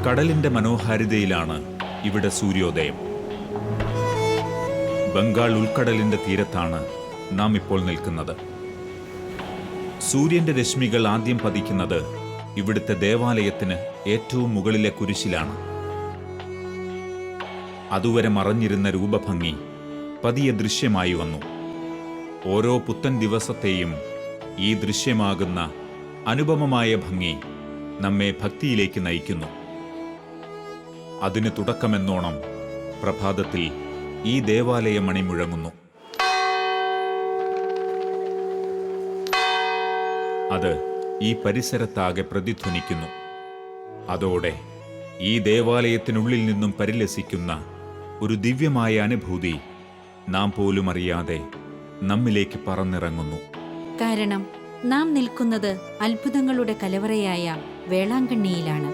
കടലിന്റെ മനോഹാരിതയിലാണ് ഇവിടെ സൂര്യോദയം. ബംഗാൾ ഉൾക്കടലിന്റെ തീരത്താണ് നാം ഇപ്പോൾ നിൽക്കുന്നത്. സൂര്യന്റെ രശ്മികൾ ആദ്യം പതിക്കുന്നത് ഇവിടുത്തെ ദേവാലയത്തിന് ഏറ്റവും മുകളിലെ കുരിശിലാണ്. അതുവരെ മറഞ്ഞിരുന്ന രൂപഭംഗി പതിയെ ദൃശ്യമായി വന്നു. ഓരോ പുത്തൻ ദിവസത്തെയും ഈ ദൃശ്യമാകുന്ന അനുപമമായ ഭംഗി നമ്മെ ഭക്തിയിലേക്ക് നയിക്കുന്നു. അതിന് തുടക്കമെന്നോണം പ്രഭാതത്തിൽ ഈ ദേവാലയ മണി മുഴങ്ങുന്നു. അത് ഈ പരിസരത്താകെ പ്രതിധ്വനിക്കുന്നു. അതോടെ ഈ ദേവാലയത്തിനുള്ളിൽ നിന്നും പരിലസിക്കുന്ന ഒരു ദിവ്യമായ അനുഭൂതി നാം പോലും അറിയാതെ നമ്മിലേക്ക് പറന്നിറങ്ങുന്നു. കാരണം നാം നിൽക്കുന്നത് അത്ഭുതങ്ങളുടെ കലവറയായ വേളാങ്കണ്ണിയിലാണ്.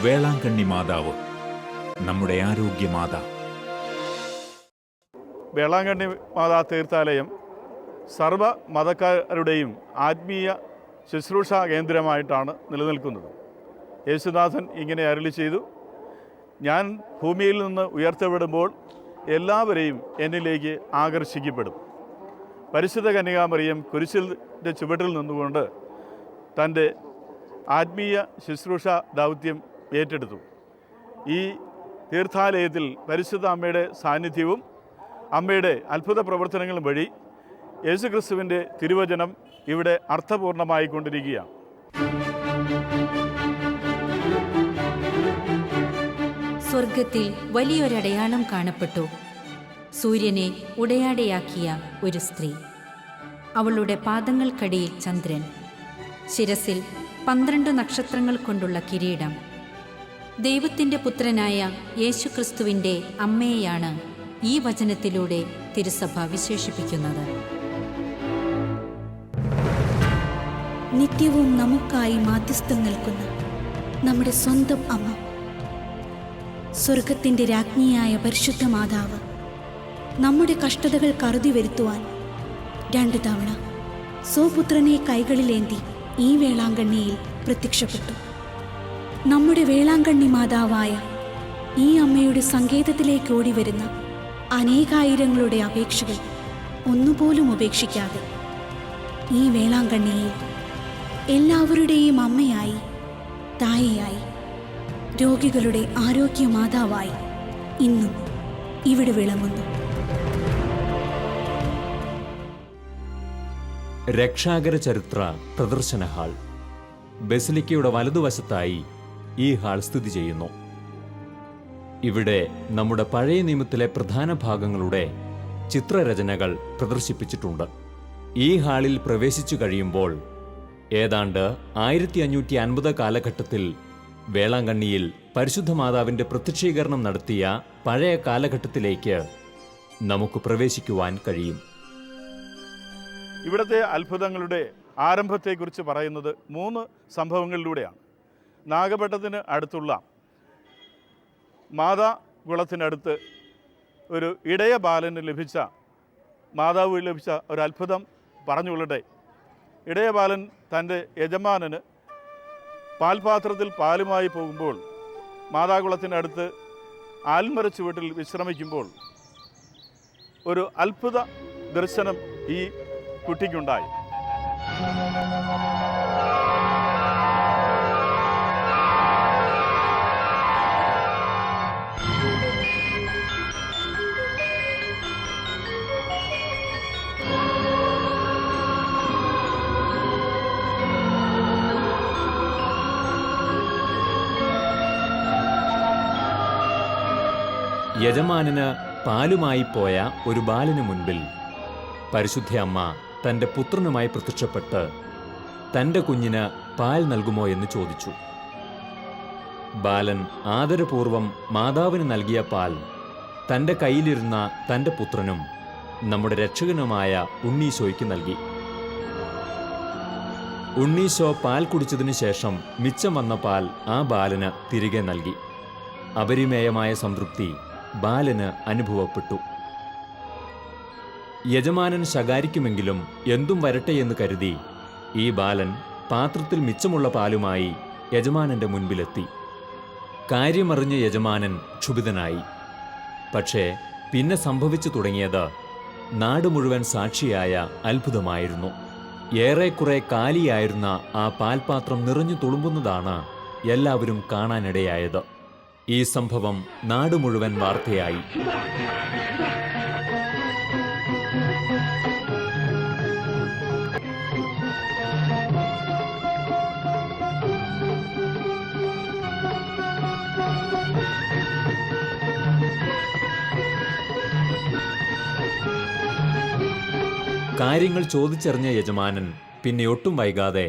വേളാങ്കണ്ണി മാതാവ് നമ്മുടെ ആരോഗ്യമാതാ. വേളാങ്കണ്ണി മാതാ തീർത്ഥാലയം സർവ മതക്കാരുടെയും ആത്മീയ ശുശ്രൂഷാ കേന്ദ്രമായിട്ടാണ് നിലനിൽക്കുന്നത്. യേശുനാഥൻ ഇങ്ങനെ അരുളി ചെയ്തു, ഞാൻ ഭൂമിയിൽ നിന്ന് ഉയർത്തപ്പെടുമ്പോൾ എല്ലാവരെയും എന്നിലേക്ക് ആകർഷിക്കപ്പെടും. പരിശുദ്ധ കന്യകാമറിയം കുരിശിൻ്റെ ചുവട്ടിൽ നിന്നുകൊണ്ട് തൻ്റെ ആത്മീയ ശുശ്രൂഷ ദൗത്യം ഏറ്റെടുത്തു. ഈ തീർത്ഥാലയത്തിൽ പരിശുദ്ധ അമ്മയുടെ സാന്നിധ്യവും അമ്മയുടെ അത്ഭുത പ്രവർത്തനങ്ങളും വഴി യേശുക്രിസ്തുവിൻ്റെ തിരുവചനം ഇവിടെ അർത്ഥപൂർണമായിക്കൊണ്ടിരിക്കുകയാണ്. സ്വർഗത്തിൽ വലിയൊരടയാളം കാണപ്പെട്ടു. സൂര്യനെ ഉടയാടയാക്കിയ ഒരു സ്ത്രീ. അവളുടെ പാദങ്ങൾക്കടിയിൽ ചന്ദ്രൻ, ശിരസിൽ 12 നക്ഷത്രങ്ങൾ കൊണ്ടുള്ള കിരീടം. ദൈവത്തിൻ്റെ പുത്രനായ യേശുക്രിസ്തുവിൻ്റെ അമ്മയെയാണ് ഈ വചനത്തിലൂടെ തിരുസഭ വിശേഷിപ്പിക്കുന്നത്. നിത്യവും നമുക്കായി മാധ്യസ്ഥം നിൽക്കുന്ന നമ്മുടെ സ്വന്തം അമ്മ, സ്വർഗത്തിൻ്റെ രാജ്ഞിയായ പരിശുദ്ധ മാതാവ് നമ്മുടെ കഷ്ടതകൾ കരുതി വരുത്തുവാൻ 2 തവണ സ്വപുത്രനെ കൈകളിലേന്തി ഈ വേളാങ്കണ്ണിയിൽ പ്രത്യക്ഷപ്പെട്ടു. നമ്മുടെ വേളാങ്കണ്ണി മാതാവായ ഈ അമ്മയുടെ സങ്കേതത്തിലേക്ക് ഓടി വരുന്ന അനേകായിരങ്ങളുടെ അപേക്ഷകൾ ഒന്നുപോലും ഉപേക്ഷിക്കാതെ ഈ വേളാങ്കണ്ണിയിൽ എല്ലാവരുടെയും അമ്മയായി, തായയായി, രോഗികളുടെ ആരോഗ്യ മാതാവായി ഇന്നും ഇവിടെ വിളങ്ങുന്നു. രക്ഷാകര ചരിത്ര പ്രദർശന ഹാൾ. ബസിലിക്കയുടെ വലതുവശത്തായി ഈ ഹാൾ സ്ഥിതി ചെയ്യുന്നു. ഇവിടെ നമ്മുടെ പഴയ നിയമത്തിലെ പ്രധാന ഭാഗങ്ങളുടെ ചിത്രരചനകൾ പ്രദർശിപ്പിച്ചിട്ടുണ്ട്. ഈ ഹാളിൽ പ്രവേശിച്ചു കഴിയുമ്പോൾ ഏതാണ്ട് 1550 കാലഘട്ടത്തിൽ വേളാങ്കണ്ണിയിൽ പരിശുദ്ധ മാതാവിൻ്റെ പ്രത്യക്ഷീകരണം നടത്തിയ പഴയ കാലഘട്ടത്തിലേക്ക് നമുക്ക് പ്രവേശിക്കുവാൻ കഴിയും. ഇവിടുത്തെ അത്ഭുതങ്ങളുടെ ആരംഭത്തെക്കുറിച്ച് പറയുന്നത് 3 സംഭവങ്ങളിലൂടെയാണ്. നാഗപട്ടണത്തിന് അടുത്തുള്ള മാതാകുളത്തിനടുത്ത് ഒരു ഇടയ ബാലന് ലഭിച്ച ഒരു അത്ഭുതം പറഞ്ഞുകൊള്ളട്ടെ. ഇടയ ബാലൻ തൻ്റെ യജമാനന് പാൽപാത്രത്തിൽ പാലുമായി പോകുമ്പോൾ മാതാകുളത്തിനടുത്ത് ആൽമര ചുവട്ടിൽ വിശ്രമിക്കുമ്പോൾ ഒരു അത്ഭുത ദർശനം ഈ കുട്ടിക്കുണ്ടായി. യജമാനന് പാലുമായി പോയ ഒരു ബാലന് മുൻപിൽ പരിശുദ്ധ അമ്മ തൻ്റെ പുത്രനുമായി പ്രത്യക്ഷപ്പെട്ട് തൻ്റെ കുഞ്ഞിന് പാൽ നൽകുമോ എന്ന് ചോദിച്ചു. ബാലൻ ആദരപൂർവം മാതാവിന് നൽകിയ പാൽ തൻ്റെ കയ്യിലിരുന്ന തൻ്റെ പുത്രനും നമ്മുടെ രക്ഷകനുമായ ഉണ്ണീശോയ്ക്ക് നൽകി. ഉണ്ണീശോ പാൽ കുടിച്ചതിനു ശേഷം മിച്ചം വന്ന പാൽ ആ ബാലന് തിരികെ നൽകി. അപരിമേയമായ സംതൃപ്തി ബാലന് അനുഭവപ്പെട്ടു. യജമാനൻ ശകാരിക്കുമെങ്കിലും എന്തും വരട്ടെ എന്ന് കരുതി ഈ ബാലൻ പാത്രത്തിൽ മിച്ചമുള്ള പാലുമായി യജമാനന്റെ മുൻപിലെത്തി. കാര്യമറിഞ്ഞ യജമാനൻ ക്ഷുഭിതനായി. പക്ഷേ പിന്നെ സംഭവിച്ചു തുടങ്ങിയത് നാട് മുഴുവൻ സാക്ഷിയായ അത്ഭുതമായിരുന്നു. ഏറെക്കുറെ കാലിയായിരുന്ന ആ പാൽപാത്രം നിറഞ്ഞു തുളുമ്പുന്നതാണ് എല്ലാവരും കാണാനിടയായത്. ഈ സംഭവം നാട് മുഴുവൻ വാർത്തയായി. കാര്യങ്ങൾ ചോദിച്ചറിഞ്ഞ യജമാനൻ പിന്നെ ഒട്ടും വൈകാതെ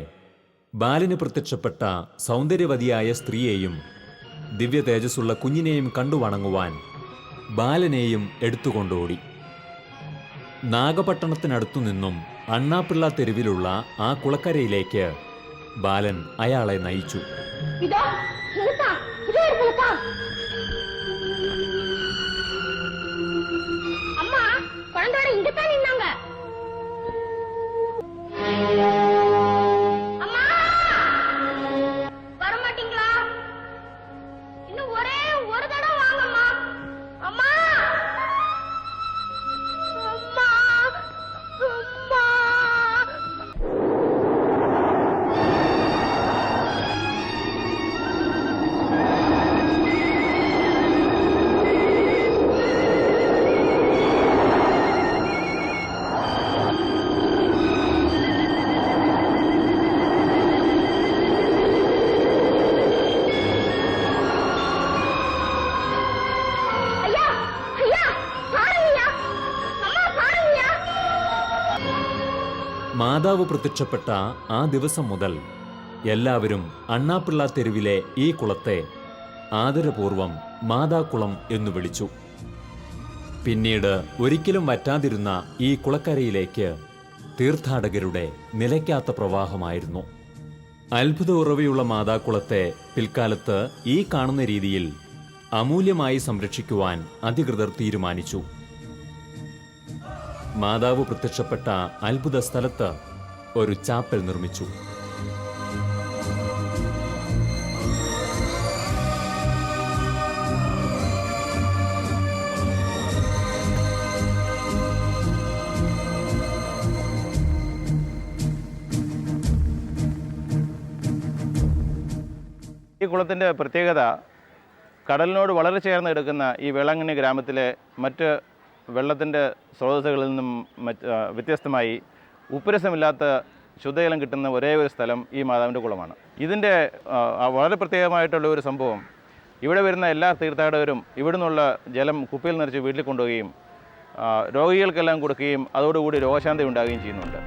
ബാലന് പ്രത്യക്ഷപ്പെട്ട സൗന്ദര്യവതിയായ സ്ത്രീയെയും ദിവ്യ തേജസ്സുള്ള കുഞ്ഞിനെയും കണ്ടു വണങ്ങുവാൻ ബാലനെയും എടുത്തുകൊണ്ടോടി. നാഗപട്ടണത്തിനടുത്തു നിന്നും അണ്ണാപ്പിള്ള തെരുവിലുള്ള ആ കുളക്കരയിലേക്ക് ബാലൻ അയാളെ നയിച്ചു. മാതാവ് പ്രത്യക്ഷപ്പെട്ട ആ ദിവസം മുതൽ എല്ലാവരും അണ്ണാപ്പിള്ള തെരുവിലെ ഈ കുളത്തെ ആദരപൂർവം മാതാക്കുളം എന്നു വിളിച്ചു. പിന്നീട് ഒരിക്കലും വറ്റാതിരുന്ന ഈ കുളക്കരയിലേക്ക് തീർത്ഥാടകരുടെ നിലയ്ക്കാത്ത പ്രവാഹമായിരുന്നു. അത്ഭുത ഉറവയുള്ള മാതാക്കുളത്തെ പിൽക്കാലത്ത് ഈ കാണുന്ന രീതിയിൽ അമൂല്യമായി സംരക്ഷിക്കുവാൻ അധികൃതർ തീരുമാനിച്ചു. മാതാവ് പ്രത്യക്ഷപ്പെട്ട അത്ഭുത സ്ഥലത്ത് ഒരു ചാപ്പൽ നിർമ്മിച്ചു. ഈ കുളത്തിൻ്റെ പ്രത്യേകത കടലിനോട് വളരെ ചേർന്ന് കിടക്കുന്ന ഈ വേളാങ്കണ്ണി ഗ്രാമത്തിലെ മറ്റ് വെള്ളത്തിൻ്റെ സ്രോതസ്സുകളിൽ നിന്നും വ്യത്യസ്തമായി ഉപ്പുരസമില്ലാത്ത ശുദ്ധജലം കിട്ടുന്ന ഒരേ ഒരു സ്ഥലം ഈ മാതാവിൻ്റെ കുളമാണ്. ഇതിൻ്റെ വളരെ പ്രത്യേകമായിട്ടുള്ള ഒരു സംഭവം, ഇവിടെ വരുന്ന എല്ലാ തീർത്ഥാടകരും ഇവിടെ നിന്നുള്ള ജലം കുപ്പിയിൽ നിറച്ച് വീട്ടിൽ കൊണ്ടുപോവുകയും രോഗികൾക്കെല്ലാം കൊടുക്കുകയും അതോടുകൂടി രോഗശാന്തി ഉണ്ടാകുകയും ചെയ്യുന്നുണ്ട്.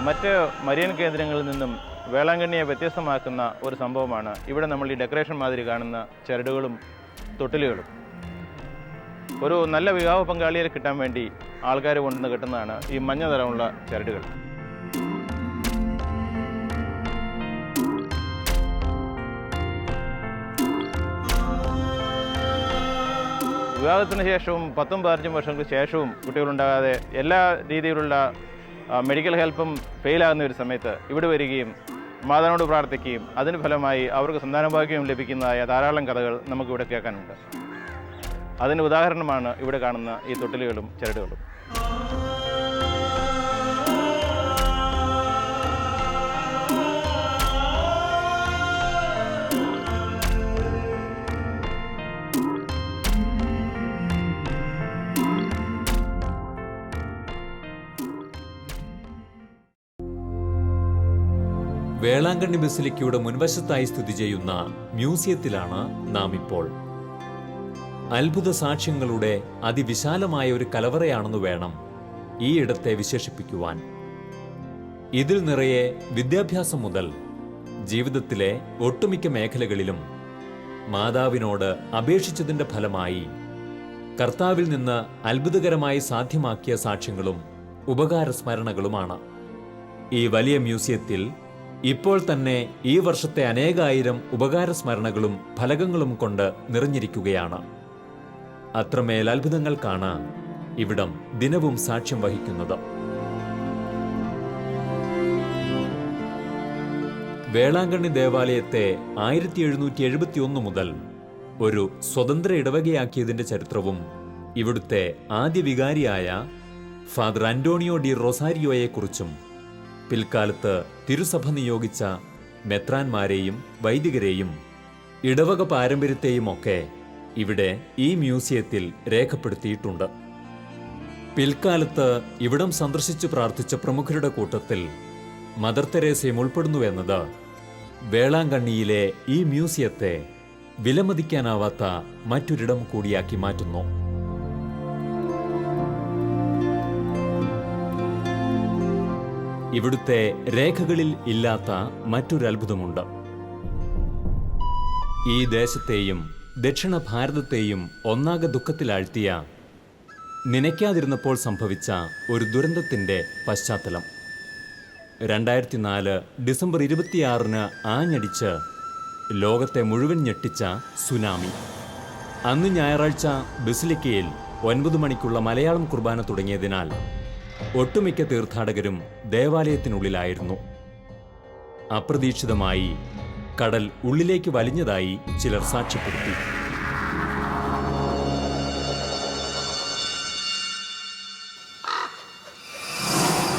മറ്റ് മരിയൻ കേന്ദ്രങ്ങളിൽ നിന്നും വേളാങ്കണ്ണിയെ വ്യത്യസ്തമാക്കുന്ന ഒരു സംഭവമാണ് ഇവിടെ നമ്മൾ ഈ ഡെക്കറേഷൻ മാതിരി കാണുന്ന ചരടുകളും തൊട്ടിലുകളും. ഒരു നല്ല വിവാഹ പങ്കാളിയെ കിട്ടാൻ വേണ്ടി ആൾക്കാർ കൊണ്ടുവന്ന് കിട്ടുന്നതാണ് ഈ മഞ്ഞ നിറമുള്ള ചരടുകൾ. വിവാഹത്തിന് ശേഷവും 10-15 വർഷങ്ങൾക്ക് ശേഷവും കുട്ടികളുണ്ടാകാതെ എല്ലാ രീതിയിലുള്ള മെഡിക്കൽ ഹെൽപ്പും ഫെയിലാകുന്ന ഒരു സമയത്ത് ഇവിടെ വരികയും മാതാവിനോട് പ്രാർത്ഥിക്കുകയും അതിന് ഫലമായി അവർക്ക് സന്താനഭാഗ്യം ലഭിക്കുന്നതായ ധാരാളം കഥകൾ നമുക്കിവിടെ കേൾക്കാനുണ്ട്. അതിന് ഉദാഹരണമാണ് ഇവിടെ കാണുന്ന ഈ തൊട്ടിലുകളും ചരടുകളും. വേളാങ്കണ്ണി ബസിലിക്കയുടെ മുൻവശത്തായി സ്ഥിതി ചെയ്യുന്ന മ്യൂസിയത്തിലാണ് നാം ഇപ്പോൾ. അത്ഭുത സാക്ഷ്യങ്ങളുടെ അതിവിശാലമായ ഒരു കലവറയാണെന്ന് വേണം ഈ ഇടത്തെ വിശേഷിപ്പിക്കുവാൻ. ഇതിൽ നിറയെ വിദ്യാഭ്യാസം മുതൽ ജീവിതത്തിലെ ഒട്ടുമിക്ക മേഖലകളിലും മാതാവിനോട് അപേക്ഷിച്ചതിന്റെ ഫലമായി കർത്താവിൽ നിന്ന് അത്ഭുതകരമായി സാധ്യമാക്കിയ സാക്ഷ്യങ്ങളും ഉപകാരസ്മരണകളുമാണ്. ഈ വലിയ മ്യൂസിയത്തിൽ ഇപ്പോൾ തന്നെ ഈ വർഷത്തെ അനേകായിരം ഉപകാരസ്മരണകളും ഫലകങ്ങളും കൊണ്ട് നിറഞ്ഞിരിക്കുകയാണ്. അത്രമേൽ അത്ഭുതങ്ങൾക്കാണ് ഇവിടം ദിനവും സാക്ഷ്യം വഹിക്കുന്നത്. വേളാങ്കണ്ണി ദേവാലയത്തെ 1771 മുതൽ ഒരു സ്വതന്ത്ര ഇടവകയാക്കിയതിന്റെ ചരിത്രവും ഇവിടുത്തെ ആദ്യ വികാരിയായ ഫാദർ അന്റോണിയോ ഡി റൊസാരിയോയെക്കുറിച്ചും പിൽക്കാലത്ത് തിരുസഭ നിയോഗിച്ച മെത്രാന്മാരെയും വൈദികരെയും ഇടവക പാരമ്പര്യത്തെയും ഒക്കെ ഇവിടെ ഈ മ്യൂസിയത്തിൽ രേഖപ്പെടുത്തിയിട്ടുണ്ട്. പിൽക്കാലത്ത് ഇവിടം സന്ദർശിച്ചു പ്രാർത്ഥിച്ച പ്രമുഖരുടെ കൂട്ടത്തിൽ മദർ തെരേസയും ഉൾപ്പെടുന്നുവെന്നത് വേളാങ്കണ്ണിയിലെ ഈ മ്യൂസിയത്തെ വിലമതിക്കാനാവാത്ത മറ്റൊരിടം കൂടിയാക്കി മാറ്റുന്നു. ഇവിടുത്തെ രേഖകളിൽ ഇല്ലാത്ത മറ്റൊരു അത്ഭുതമുണ്ട്. ഈ ദേശത്തെയും ദക്ഷിണ ഭാരതത്തെയും ഒന്നാകെ ദുഃഖത്തിലാഴ്ത്തിയ, നനയ്ക്കാതിരുന്നപ്പോൾ സംഭവിച്ച ഒരു ദുരന്തത്തിന്റെ പശ്ചാത്തലം. 2004 ഡിസംബർ 26 ആഞ്ഞടിച്ച് ലോകത്തെ മുഴുവൻ ഞെട്ടിച്ച സുനാമി. അന്ന് ഞായറാഴ്ച ബസിലിക്കയിൽ 9 മണിക്കുള്ള മലയാളം കുർബാന തുടങ്ങിയതിനാൽ ഒട്ടുമിക്ക തീർത്ഥാടകരും ദേവാലയത്തിനുള്ളിലായിരുന്നു. അപ്രതീക്ഷിതമായി കടൽ ഉള്ളിലേക്ക് വലിഞ്ഞതായി ചിലർ സാക്ഷ്യപ്പെടുത്തി.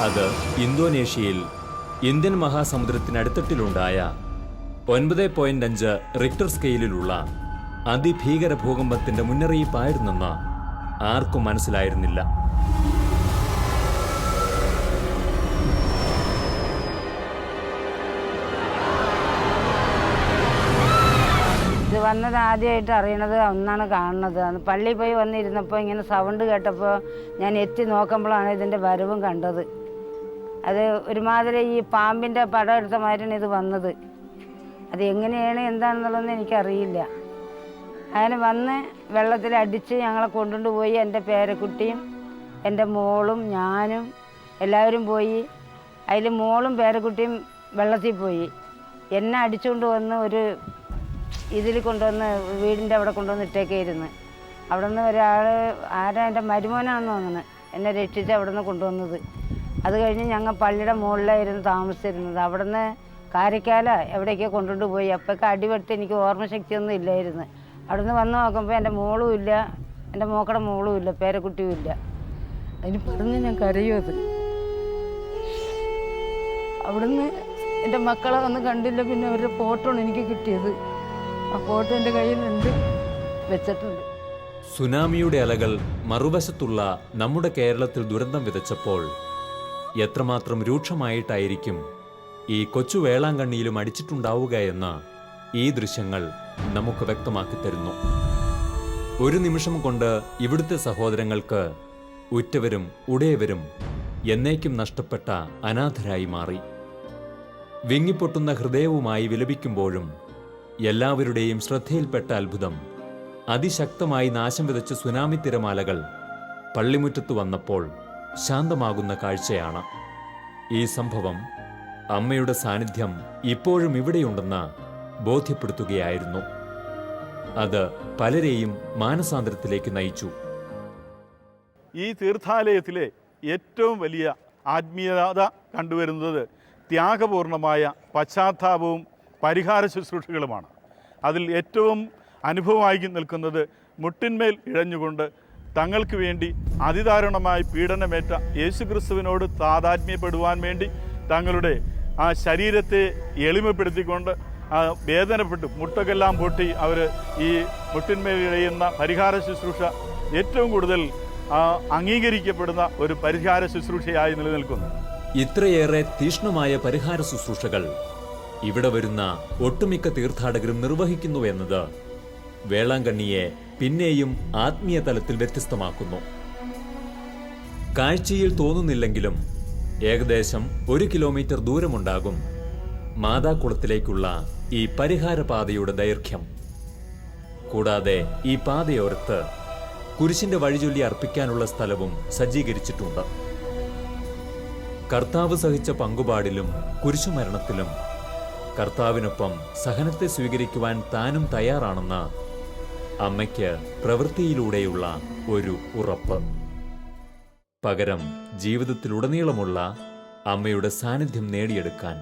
അത് ഇന്തോനേഷ്യയിൽ ഇന്ത്യൻ മഹാസമുദ്രത്തിനടുത്തട്ടിലുണ്ടായ 9.5 റിക്ടർ സ്കെയിലിലുള്ള അതിഭീകര ഭൂകമ്പത്തിന്റെ മുന്നറിയിപ്പായിരുന്നെന്ന് ആർക്കും മനസ്സിലായിരുന്നില്ല. ഇത് വന്നത് ആദ്യമായിട്ട് അറിയണത് ഒന്നാണ് കാണുന്നത്. അന്ന് പള്ളിയിൽ പോയി വന്നിരുന്നപ്പോൾ ഇങ്ങനെ സൗണ്ട് കേട്ടപ്പോൾ ഞാൻ എത്തി നോക്കുമ്പോഴാണ് ഇതിൻ്റെ വരവും കണ്ടത്. അത് ഒരുമാതിരി ഈ പാമ്പിൻ്റെ പടം എടുത്ത മാതിരിയാണ് ഇത് വന്നത്. അത് എങ്ങനെയാണ് എന്താണെന്നുള്ളതൊന്നും എനിക്കറിയില്ല. അങ്ങനെ വന്ന് വെള്ളത്തിലടിച്ച് ഞങ്ങളെ കൊണ്ടുകൊണ്ട് പോയി. എൻ്റെ പേരക്കുട്ടിയും എൻ്റെ മോളും ഞാനും എല്ലാവരും പോയി. അതിൽ മോളും പേരക്കുട്ടിയും വെള്ളത്തിൽ പോയി. എന്നെ അടിച്ചുകൊണ്ട് വന്ന് ഒരു ഇതിൽ കൊണ്ടുവന്ന് വീടിൻ്റെ അവിടെ കൊണ്ടുവന്ന് ഇട്ടേക്കായിരുന്നു. അവിടെ നിന്ന് ഒരാൾ ആരാ എൻ്റെ മരുമോനാണെന്ന് തോന്നുന്നു എന്നെ രക്ഷിച്ച് അവിടെ നിന്ന് കൊണ്ടുവന്നത്. അത് കഴിഞ്ഞ് ഞങ്ങൾ പള്ളിയുടെ മുകളിലായിരുന്നു താമസിച്ചിരുന്നത്. അവിടെ നിന്ന് കാരിക്കാല എവിടേക്കോ കൊണ്ടുകൊണ്ട് പോയി. അപ്പോഴൊക്കെ അടിപെട്ട് എനിക്ക് ഓർമ്മശക്തിയൊന്നും ഇല്ലായിരുന്നു. അവിടെ നിന്ന് വന്ന് നോക്കുമ്പോൾ എൻ്റെ മോളും ഇല്ല, എൻ്റെ മോക്കടെ മോളും ഇല്ല, പേരക്കുട്ടിയും ഇല്ല. അതിന് പറഞ്ഞ് ഞാൻ കരയും. അത് അവിടുന്ന് എൻ്റെ മക്കളെ ഒന്നും കണ്ടില്ല. പിന്നെ അവരുടെ ഫോട്ടോ ആണ് എനിക്ക് കിട്ടിയത്. ആ ഫോട്ടോ എൻ്റെ കയ്യിലുണ്ട്, വെച്ചിട്ടുണ്ട്. സുനാമിയുടെ അലകൾ മറുവശത്തുള്ള നമ്മുടെ കേരളത്തിൽ ദുരന്തം വിതച്ചപ്പോൾ എത്രമാത്രം രൂക്ഷമായിട്ടായിരിക്കും ഈ കൊച്ചു വേളാങ്കണ്ണിയിലും അടിച്ചിട്ടുണ്ടാവുക എന്ന് ഈ ദൃശ്യങ്ങൾ നമുക്ക് വ്യക്തമാക്കി തരുന്നു. ഒരു നിമിഷം കൊണ്ട് ഇവിടുത്തെ സഹോദരങ്ങൾക്ക് ഉറ്റവരും ഉടയവരും എന്നേക്കും നഷ്ടപ്പെട്ട അനാഥരായി മാറി. വിങ്ങിപ്പൊട്ടുന്ന ഹൃദയവുമായി വിലപിക്കുമ്പോഴും എല്ലാവരുടെയും ശ്രദ്ധയിൽപ്പെട്ട അത്ഭുതം അതിശക്തമായി നാശം വിതച്ച സുനാമി തിരമാലകൾ പള്ളിമുറ്റത്ത് വന്നപ്പോൾ ശാന്തമാകുന്ന കാഴ്ചയാണ്. ഈ സംഭവം അമ്മയുടെ സാന്നിധ്യം ഇപ്പോഴും ഇവിടെയുണ്ടെന്ന് ബോധ്യപ്പെടുത്തുകയായിരുന്നു. അത് പലരെയും മാനസാന്തരത്തിലേക്ക് നയിച്ചു. ഈ തീർത്ഥാലയത്തിലെ ഏറ്റവും വലിയ ആത്മീയത കണ്ടുവരുന്നത് ത്യാഗപൂർണമായ പശ്ചാത്താപവും പരിഹാര ശുശ്രൂഷകളുമാണ്. അതിൽ ഏറ്റവും അനുഭവമായി നിൽക്കുന്നത് മുട്ടിന്മേൽ ഇഴഞ്ഞുകൊണ്ട് തങ്ങൾക്ക് വേണ്ടി അതിദാരുണമായി പീഡനമേറ്റ യേശുക്രിസ്തുവിനോട് താതാത്മ്യപ്പെടുവാൻ വേണ്ടി തങ്ങളുടെ ആ ശരീരത്തെ എളിമപ്പെടുത്തിക്കൊണ്ട് വേദനപ്പെട്ടു മുട്ടക്കെല്ലാം പൊട്ടി അവർ ഈ മുട്ടിന്മേൽ ഇഴയുന്ന പരിഹാര ശുശ്രൂഷ ഏറ്റവും കൂടുതൽ അംഗീകരിക്കപ്പെടുന്ന ഒരു പരിഹാര ശുശ്രൂഷയായി നിലനിൽക്കുന്നു. ഇത്രയേറെ തീക്ഷ്ണമായ പരിഹാര ശുശ്രൂഷകൾ ഇവിടെ വരുന്ന ഒട്ടുമിക്ക തീർത്ഥാടകരും നിർവഹിക്കുന്നു എന്നത് വേളാങ്കണ്ണിയെ പിന്നെയും ആത്മീയ തലത്തിൽ വ്യത്യസ്തമാക്കുന്നു. കാഴ്ചയിൽ തോന്നുന്നില്ലെങ്കിലും ഏകദേശം 1 കിലോമീറ്റർ ദൂരമുണ്ടാകും മാതാക്കുളത്തിലേക്കുള്ള ഈ പരിഹാരപാതയുടെ ദൈർഘ്യം. കൂടാതെ ഈ പാതയോരത്ത് കുരിശിന്റെ വഴിചൊല്ലി അർപ്പിക്കാനുള്ള സ്ഥലവും സജ്ജീകരിച്ചിട്ടുണ്ട്. കർത്താവ് സഹിച്ച പങ്കുപാടിലും കുരിശുമരണത്തിലും കർത്താവിനൊപ്പം സഹനത്തെ സ്വീകരിക്കുവാൻ താനും തയ്യാറാണെന്ന് അമ്മയ്ക്ക് പ്രവൃത്തിയിലൂടെയുള്ള ഒരു ഉറപ്പ്. പകരം ജീവിതത്തിലുടനീളമുള്ള അമ്മയുടെ സാന്നിധ്യം നേടിയെടുക്കാൻ.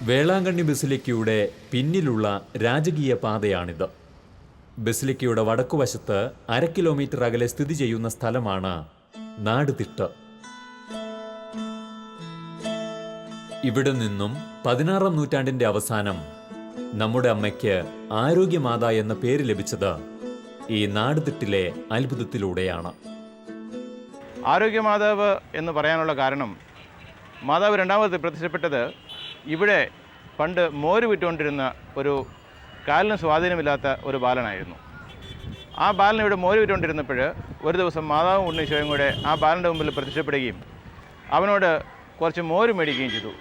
വേളാങ്കണ്ണി ബസിലിക്കയുടെ പിന്നിലുള്ള രാജകീയ പാതയാണിത്. ബസിലിക്കയുടെ വടക്കുവശത്ത് 1/2 കിലോമീറ്റർ അകലെ സ്ഥിതി ചെയ്യുന്ന സ്ഥലമാണ് നാടുതിട്ട്. ഇവിടെ നിന്നും 16-ാം നൂറ്റാണ്ടിന്റെ അവസാനം നമ്മുടെ അമ്മയ്ക്ക് ആരോഗ്യമാത എന്ന പേര് ലഭിച്ചത് ഈ നാടുതിട്ടിലെ അത്ഭുതത്തിലൂടെയാണ്. ആരോഗ്യമാതാവ് എന്ന് പറയാനുള്ള കാരണം, മാതാവ് രണ്ടാമത് പ്രത്യക്ഷപ്പെട്ടത് ഇവിടെ പണ്ട് മോര് വിറ്റുകൊണ്ടിരുന്ന ഒരു കാലിന് സ്വാധീനമില്ലാത്ത ഒരു ബാലനായിരുന്നു. ആ ബാലൻ ഇവിടെ മോര് വിറ്റുകൊണ്ടിരുന്നപ്പോൾ ഒരു ദിവസം മാതാവും ഉണ്ണീശോയും കൂടെ ആ ബാലൻ്റെ മുമ്പിൽ പ്രത്യക്ഷപ്പെടുകയും അവനോട് കുറച്ച് മോര് മേടിക്കുകയും ചെയ്തു.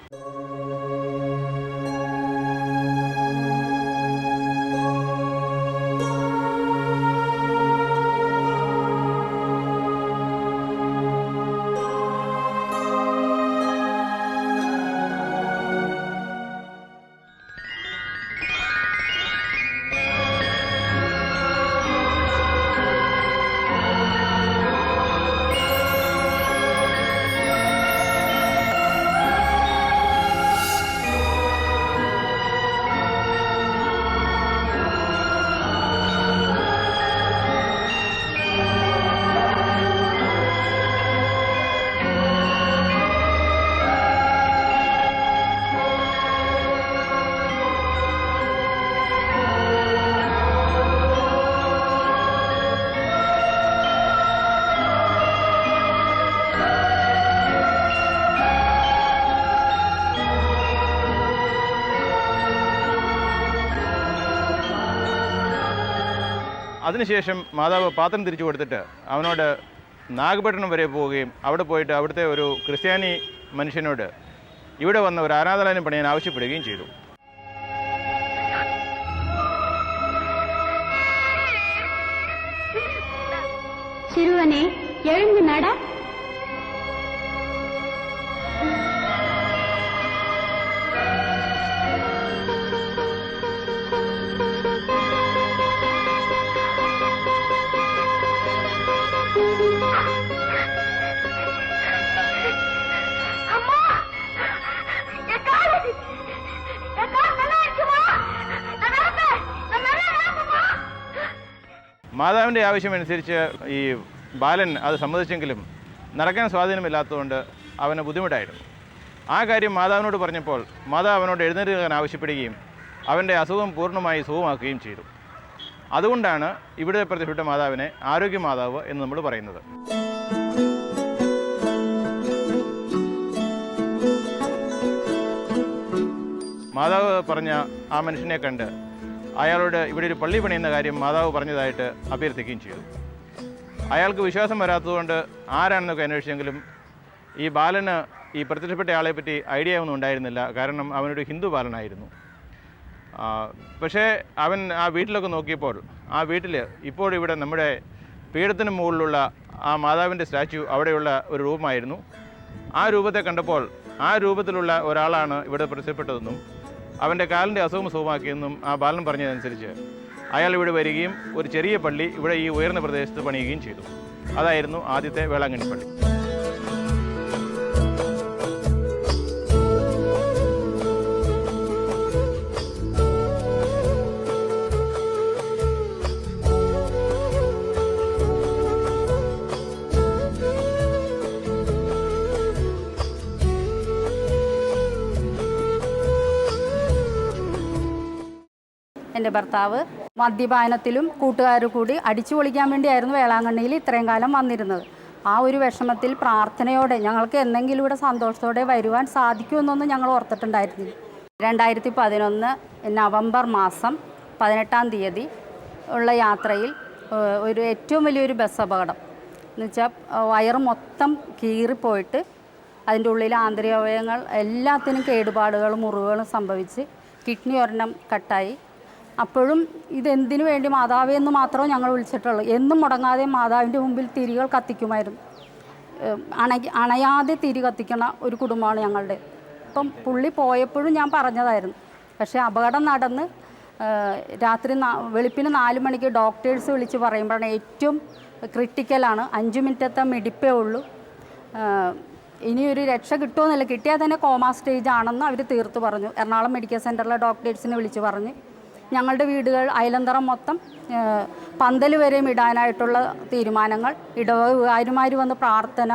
അതിനുശേഷം മാതാവ് പാത്രം തിരിച്ചു കൊടുത്തിട്ട് അവനോട് നാഗപട്ടണം വരെ പോവുകയും അവിടെ പോയിട്ട് അവിടുത്തെ ഒരു ക്രിസ്ത്യാനി മനുഷ്യനോട് ഇവിടെ വന്ന ഒരു ആരാധനാലയം പണിയാൻ ആവശ്യപ്പെടുകയും ചെയ്തു. சிறுவனே எழுந்து நட. മാതാവിൻ്റെ ആവശ്യമനുസരിച്ച് ഈ ബാലൻ അത് സമ്മതിച്ചെങ്കിലും നടക്കാൻ സ്വാധീനമില്ലാത്തതുകൊണ്ട് അവന് ബുദ്ധിമുട്ടായിരുന്നു. ആ കാര്യം മാതാവിനോട് പറഞ്ഞപ്പോൾ മാതാവ് അവനോട് എഴുന്നേൽക്കാൻ ആവശ്യപ്പെടുകയും അവൻ്റെ അസുഖം പൂർണ്ണമായി സുഖമാക്കുകയും ചെയ്തു. അതുകൊണ്ടാണ് ഇവിടെ പ്രത്യക്ഷപ്പെട്ട മാതാവിനെ ആരോഗ്യമാതാവ് എന്ന് നമ്മൾ പറയുന്നത്. മാതാവ് പറഞ്ഞ ആ മനുഷ്യനെ കണ്ട് അയാളോട് ഇവിടെ ഒരു പള്ളി പണിയുന്ന കാര്യം മാതാവ് പറഞ്ഞതായിട്ട് അഭ്യർത്ഥിക്കുകയും ചെയ്തു. അയാൾക്ക് വിശ്വാസം വരാത്തതുകൊണ്ട് ആരാണെന്നൊക്കെ അന്വേഷിച്ചെങ്കിലും ഈ ബാലന് ഈ പ്രത്യക്ഷപ്പെട്ട ആളെപ്പറ്റി ഐഡിയ ഒന്നും ഉണ്ടായിരുന്നില്ല. കാരണം അവനൊരു ഹിന്ദു ബാലനായിരുന്നു. പക്ഷേ അവൻ ആ വീട്ടിലൊക്കെ നോക്കിയപ്പോൾ ആ വീട്ടിൽ ഇപ്പോൾ ഇവിടെ നമ്മുടെ പീഠത്തിന് മുകളിലുള്ള ആ മാതാവിൻ്റെ സ്റ്റാച്യു അവിടെയുള്ള ഒരു രൂപമായിരുന്നു. ആ രൂപത്തെ കണ്ടപ്പോൾ ആ രൂപത്തിലുള്ള ഒരാളാണ് ഇവിടെ പ്രത്യക്ഷപ്പെട്ടതെന്നും അവൻ്റെ കാലിൻ്റെ അസുഖം സുഖമാക്കിയെന്നും ആ ബാലൻ പറഞ്ഞതനുസരിച്ച് അയാൾ ഇവിടെ വരികയും ഒരു ചെറിയ പള്ളി ഇവിടെ ഈ ഉയർന്ന പ്രദേശത്ത് പണിയുകയും ചെയ്തു. അതായിരുന്നു ആദ്യത്തെ വേളാങ്കണ്ണി പള്ളി. എൻ്റെ ഭർത്താവ് മദ്യപാനത്തിലും കൂട്ടുകാരും കൂടി അടിച്ചു പൊളിക്കാൻ വേണ്ടിയായിരുന്നു വേളാങ്കണ്ണിയിൽ ഇത്രയും കാലം വന്നിരുന്നത്. ആ ഒരു വിഷമത്തിൽ പ്രാർത്ഥനയോടെ ഞങ്ങൾക്ക് എന്തെങ്കിലും ഇവിടെ സന്തോഷത്തോടെ വരുവാൻ സാധിക്കുമെന്നൊന്നും ഞങ്ങൾ ഓർത്തിട്ടുണ്ടായിരുന്നില്ല. 2011 നവംബർ മാസം 18-ാം തീയതി ഉള്ള യാത്രയിൽ ഒരു ഏറ്റവും വലിയൊരു ബസ് അപകടം എന്നുവെച്ചാൽ വയറ് മൊത്തം കീറിപ്പോയിട്ട് അതിൻ്റെ ഉള്ളിൽ ആന്തരികാവയവങ്ങൾ എല്ലാത്തിനും കേടുപാടുകളും മുറിവുകളും സംഭവിച്ച് കിഡ്നി ഒരെണ്ണം കട്ടായി. അപ്പോഴും ഇതെന്തിനു വേണ്ടി മാതാവേ എന്ന് മാത്രമേ ഞങ്ങൾ വിളിച്ചിട്ടുള്ളൂ. എന്നും മുടങ്ങാതെ മാതാവിൻ്റെ മുമ്പിൽ തിരികൾ കത്തിക്കുമായിരുന്നു. അണയാതെ തിരി കത്തിക്കണ ഒരു കുടുംബമാണ് ഞങ്ങളുടെ. ഇപ്പം പുള്ളി പോയപ്പോഴും ഞാൻ പറഞ്ഞതായിരുന്നു. പക്ഷേ അപകടം നടന്ന് രാത്രി വെളുപ്പിന് 4 മണിക്ക് ഡോക്ടേഴ്സ് വിളിച്ച് പറയുമ്പോഴാണ് ഏറ്റവും ക്രിട്ടിക്കലാണ്, 5 മിനിറ്റത്തെ മിടിപ്പേ ഉള്ളൂ, ഇനിയൊരു രക്ഷ കിട്ടുമെന്നില്ല, കിട്ടിയാൽ തന്നെ കോമാ സ്റ്റേജ് ആണെന്ന് അവർ തീർത്ത് പറഞ്ഞു. എറണാകുളം മെഡിക്കൽ സെൻ്ററിലെ ഡോക്ടേഴ്സിനെ വിളിച്ച് പറഞ്ഞ് ഞങ്ങളുടെ വീടുകൾ അയലന്തറ മൊത്തം പന്തൽ വരെയും ഇടാനായിട്ടുള്ള തീരുമാനങ്ങൾ, വികാരിമാർ വന്ന് പ്രാർത്ഥന.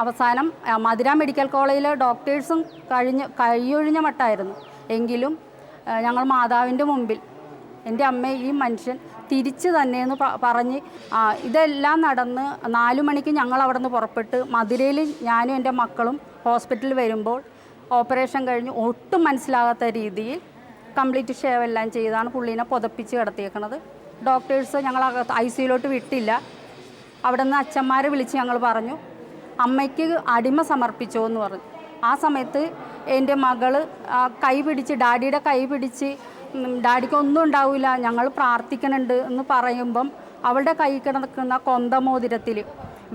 അവസാനം മധുര മെഡിക്കൽ കോളേജിലെ ഡോക്ടേഴ്സും കൈയൊഴിഞ്ഞ മട്ടായിരുന്നു. എങ്കിലും ഞങ്ങൾ മാതാവിൻ്റെ മുമ്പിൽ എൻ്റെ അമ്മ ഈ മനുഷ്യൻ തിരിച്ച് തന്നെയെന്ന് പറഞ്ഞ് ഇതെല്ലാം നടന്ന് 4 മണിക്ക് ഞങ്ങൾ അവിടെ നിന്ന് പുറപ്പെട്ട് മധുരയിൽ ഞാനും എൻ്റെ മക്കളും ഹോസ്പിറ്റലിൽ വരുമ്പോൾ ഓപ്പറേഷൻ കഴിഞ്ഞ് ഒട്ടും മനസ്സിലാകാത്ത രീതിയിൽ കംപ്ലീറ്റ് ഷേവ് എല്ലാം ചെയ്താണ് പുള്ളീനെ പുതപ്പിച്ച് കിടത്തിയേക്കണത്. ഡോക്ടേഴ്സ് ഞങ്ങൾ ICUലോട്ട് വിട്ടില്ല. അവിടെ നിന്ന് അച്ഛന്മാരെ വിളിച്ച് ഞങ്ങൾ പറഞ്ഞു അമ്മയ്ക്ക് അടിമ സമർപ്പിച്ചോ എന്ന് പറഞ്ഞു. ആ സമയത്ത് എൻ്റെ മകള് കൈ പിടിച്ച് ഡാഡിയുടെ കൈ പിടിച്ച് ഡാഡിക്കൊന്നും ഉണ്ടാവില്ല ഞങ്ങൾ പ്രാർത്ഥിക്കണുണ്ട് എന്ന് പറയുമ്പം അവളുടെ കൈ കിടക്കുന്ന കൊന്തമോതിരത്തിൽ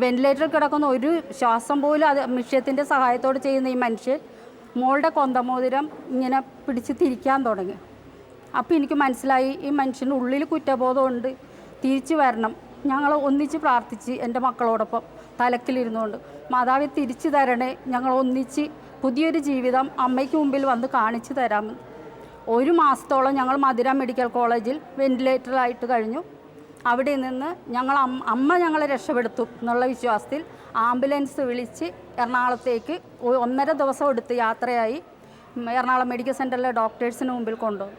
വെന്റിലേറ്ററിൽ കിടക്കുന്ന ഒരു ശ്വാസം പോലും അത് മിഷ്യത്തിൻ്റെ സഹായത്തോട് ചെയ്യുന്ന ഈ മനുഷ്യൻ മോളുടെ കൊന്തമോതിരം ഇങ്ങനെ പിടിച്ച് തിരിക്കാൻ തുടങ്ങി. അപ്പോൾ എനിക്ക് മനസ്സിലായി ഈ മനുഷ്യൻ്റെ ഉള്ളിൽ കുറ്റബോധമുണ്ട്, തിരിച്ചു വരണം. ഞങ്ങൾ ഒന്നിച്ച് പ്രാർത്ഥിച്ച് എൻ്റെ മക്കളോടൊപ്പം തലക്കിലിരുന്നുകൊണ്ട് മാതാവെ തിരിച്ചു തരണേ, ഞങ്ങൾ ഒന്നിച്ച് പുതിയൊരു ജീവിതം അമ്മയ്ക്ക് മുമ്പിൽ വന്ന് കാണിച്ചു തരാമെന്ന്. 1 മാസത്തോളം ഞങ്ങൾ മധുര മെഡിക്കൽ കോളേജിൽ വെന്റിലേറ്ററിലായിട്ട് കഴിഞ്ഞു. അവിടെ നിന്ന് അമ്മ ഞങ്ങളെ രക്ഷപ്പെടുത്തും എന്നുള്ള വിശ്വാസത്തിൽ ആംബുലൻസ് വിളിച്ച് എറണാകുളത്തേക്ക് 1.5 ദിവസം എടുത്ത് യാത്രയായി എറണാകുളം മെഡിക്കൽ സെൻ്ററിലെ ഡോക്ടേഴ്സിന് മുമ്പിൽ കൊണ്ടുവന്നു.